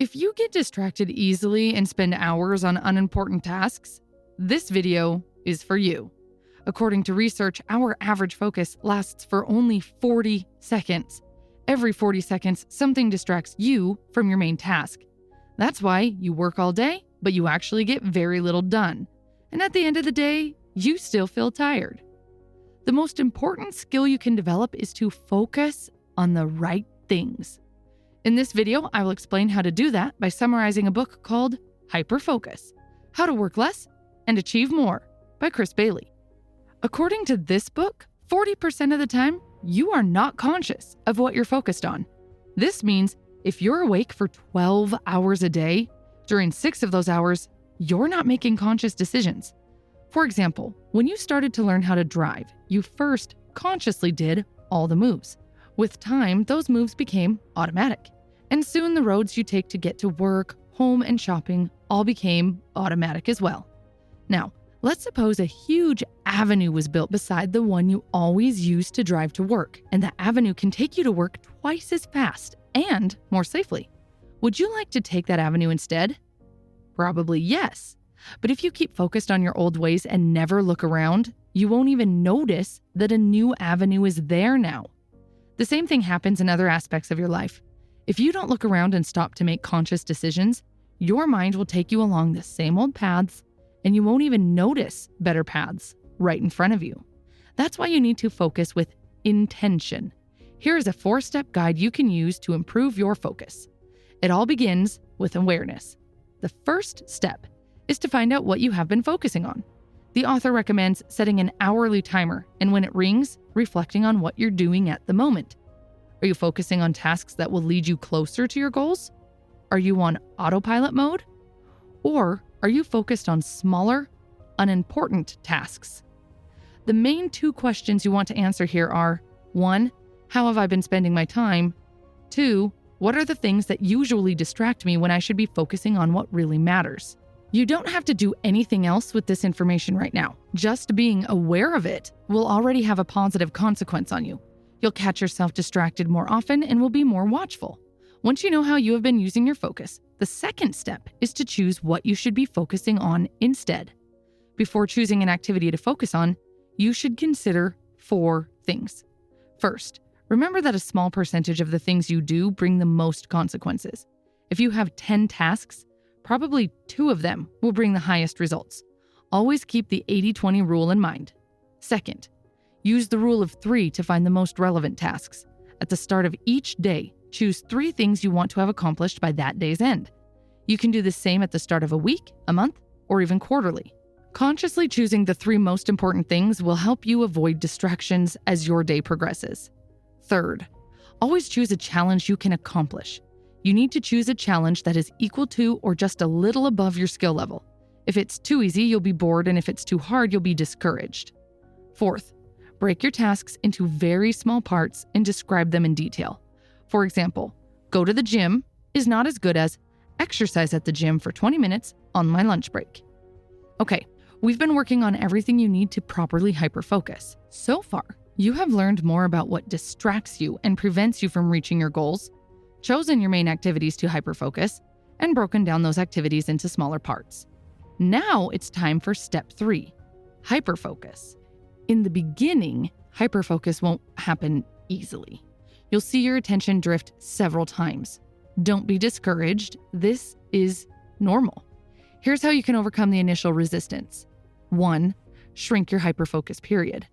If you get distracted easily and spend hours on unimportant tasks, this video is for you. According to research, our average focus lasts for only 40 seconds. Every 40 seconds, something distracts you from your main task. That's why you work all day, but you actually get very little done. And at the end of the day, you still feel tired. The most important skill you can develop is to focus on the right things. In this video, I will explain how to do that by summarizing a book called Hyperfocus: How to Work Less and Achieve More by Chris Bailey. According to this book, 40% of the time, you are not conscious of what you're focused on. This means if you're awake for 12 hours a day, during 6 of those hours, you're not making conscious decisions. For example, when you started to learn how to drive, you first consciously did all the moves. With time, those moves became automatic. And soon the roads you take to get to work, home, and shopping all became automatic as well. Now, let's suppose a huge avenue was built beside the one you always use to drive to work, and the avenue can take you to work twice as fast and more safely. Would you like to take that avenue instead? Probably yes. But if you keep focused on your old ways and never look around, you won't even notice that a new avenue is there now. The same thing happens in other aspects of your life. If you don't look around and stop to make conscious decisions, your mind will take you along the same old paths, and you won't even notice better paths right in front of you. That's why you need to focus with intention. Here is a 4-step guide you can use to improve your focus. It all begins with awareness. The first step is to find out what you have been focusing on. The author recommends setting an hourly timer, and when it rings, reflecting on what you're doing at the moment. Are you focusing on tasks that will lead you closer to your goals? Are you on autopilot mode? Or are you focused on smaller, unimportant tasks? The main 2 questions you want to answer here are: 1, how have I been spending my time? 2, what are the things that usually distract me when I should be focusing on what really matters? You don't have to do anything else with this information right now. Just being aware of it will already have a positive consequence on you. You'll catch yourself distracted more often and will be more watchful. Once you know how you have been using your focus, the second step is to choose what you should be focusing on instead. Before choosing an activity to focus on, you should consider 4 things. First, remember that a small percentage of the things you do bring the most consequences. If you have 10 tasks, probably 2 of them will bring the highest results. Always keep the 80-20 rule in mind. Second, use the rule of 3 to find the most relevant tasks. At the start of each day, choose 3 things you want to have accomplished by that day's end. You can do the same at the start of a week, a month, or even quarterly. Consciously choosing the 3 most important things will help you avoid distractions as your day progresses. Third, always choose a challenge you can accomplish. You need to choose a challenge that is equal to or just a little above your skill level. If it's too easy, you'll be bored, and if it's too hard, you'll be discouraged. Fourth, break your tasks into very small parts and describe them in detail. For example, go to the gym is not as good as exercise at the gym for 20 minutes on my lunch break. Okay, we've been working on everything you need to properly hyperfocus. So far, you have learned more about what distracts you and prevents you from reaching your goals, chosen your main activities to hyperfocus, and broken down those activities into smaller parts. Now it's time for step 3, hyperfocus. In the beginning, hyperfocus won't happen easily. You'll see your attention drift several times. Don't be discouraged. This is normal. Here's how you can overcome the initial resistance. 1, shrink your hyperfocus period.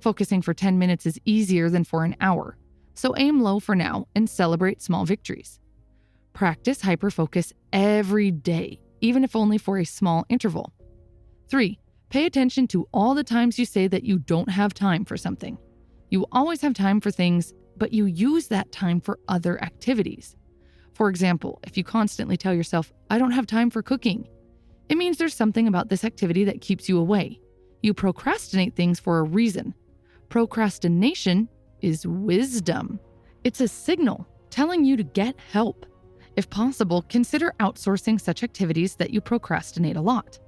Focusing for 10 minutes is easier than for an hour, so aim low for now and celebrate small victories. Practice hyperfocus every day, even if only for a small interval. 3, pay attention to all the times you say that you don't have time for something. You always have time for things, but you use that time for other activities. For example, if you constantly tell yourself, "I don't have time for cooking," it means there's something about this activity that keeps you away. You procrastinate things for a reason. Procrastination is wisdom. It's a signal telling you to get help. If possible, consider outsourcing such activities that you procrastinate a lot.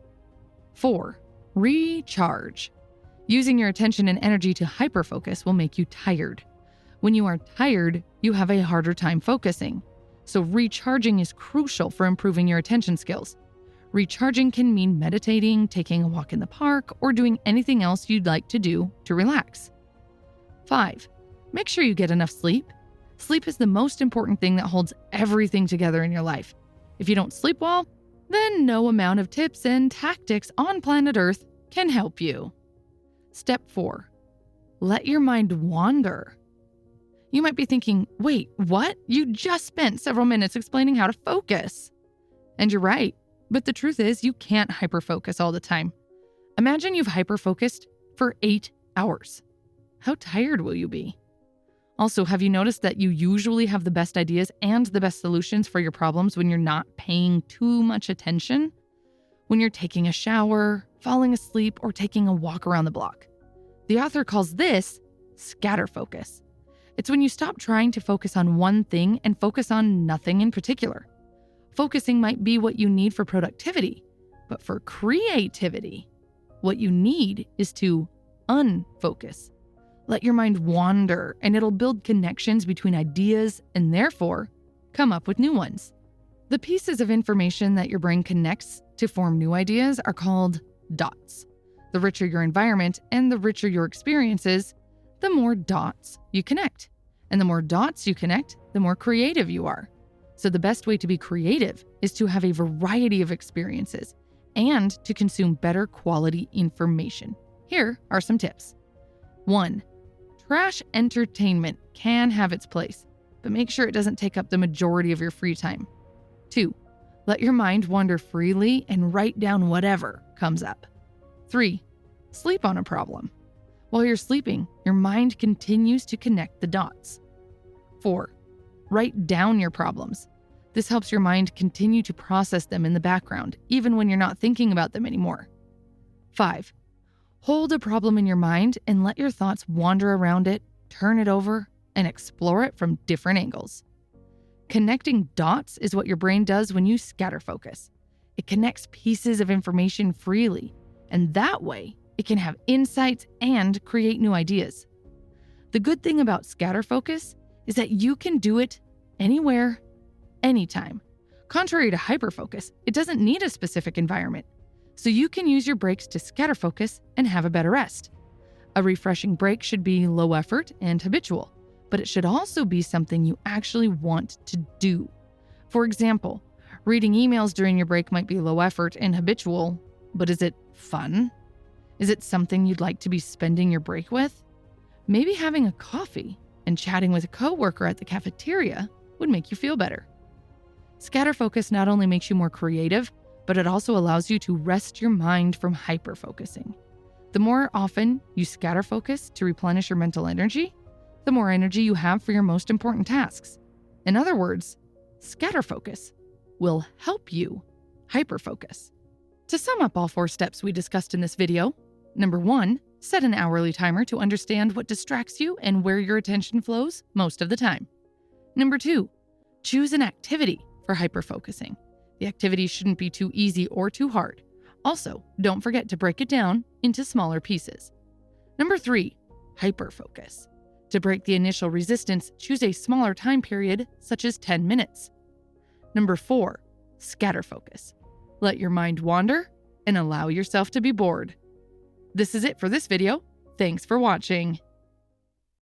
4, recharge. Using your attention and energy to hyperfocus will make you tired. When you are tired, you have a harder time focusing. So recharging is crucial for improving your attention skills. Recharging can mean meditating, taking a walk in the park, or doing anything else you'd like to do to relax. 5. Make sure you get enough sleep. Sleep is the most important thing that holds everything together in your life. If you don't sleep well, then no amount of tips and tactics on planet Earth can help you. Step 4. Let your mind wander. You might be thinking, wait, what? You just spent several minutes explaining how to focus. And you're right, but the truth is you can't hyperfocus all the time. Imagine you've hyperfocused for 8 hours. How tired will you be? Also, have you noticed that you usually have the best ideas and the best solutions for your problems when you're not paying too much attention? When you're taking a shower, falling asleep, or taking a walk around the block. The author calls this scatter focus. It's when you stop trying to focus on one thing and focus on nothing in particular. Focusing might be what you need for productivity, but for creativity, what you need is to unfocus. Let your mind wander, and it'll build connections between ideas and therefore come up with new ones. The pieces of information that your brain connects to form new ideas are called dots. The richer your environment and the richer your experiences, the more dots you connect. And the more dots you connect, the more creative you are. So the best way to be creative is to have a variety of experiences and to consume better quality information. Here are some tips. 1. Trash entertainment can have its place, but make sure it doesn't take up the majority of your free time. 2. Let your mind wander freely and write down whatever comes up. 3. Sleep on a problem. While you're sleeping, your mind continues to connect the dots. 4. Write down your problems. This helps your mind continue to process them in the background, even when you're not thinking about them anymore. 5. Hold a problem in your mind and let your thoughts wander around it, turn it over, and explore it from different angles. Connecting dots is what your brain does when you scatter focus. It connects pieces of information freely, and that way, it can have insights and create new ideas. The good thing about scatter focus is that you can do it anywhere, anytime. Contrary to hyperfocus, it doesn't need a specific environment. So you can use your breaks to scatter focus and have a better rest. A refreshing break should be low effort and habitual, but it should also be something you actually want to do. For example, reading emails during your break might be low effort and habitual, but is it fun? Is it something you'd like to be spending your break with? Maybe having a coffee and chatting with a coworker at the cafeteria would make you feel better. Scatter focus not only makes you more creative, but it also allows you to rest your mind from hyperfocusing. The more often you scatter focus to replenish your mental energy, the more energy you have for your most important tasks. In other words, scatter focus will help you hyperfocus. To sum up all 4 steps we discussed in this video, number 1, set an hourly timer to understand what distracts you and where your attention flows most of the time. Number 2, choose an activity for hyperfocusing. The activity shouldn't be too easy or too hard. Also, don't forget to break it down into smaller pieces. Number 3, hyperfocus. To break the initial resistance, choose a smaller time period, such as 10 minutes. Number 4, scatter focus. Let your mind wander and allow yourself to be bored. This is it for this video. Thanks for watching.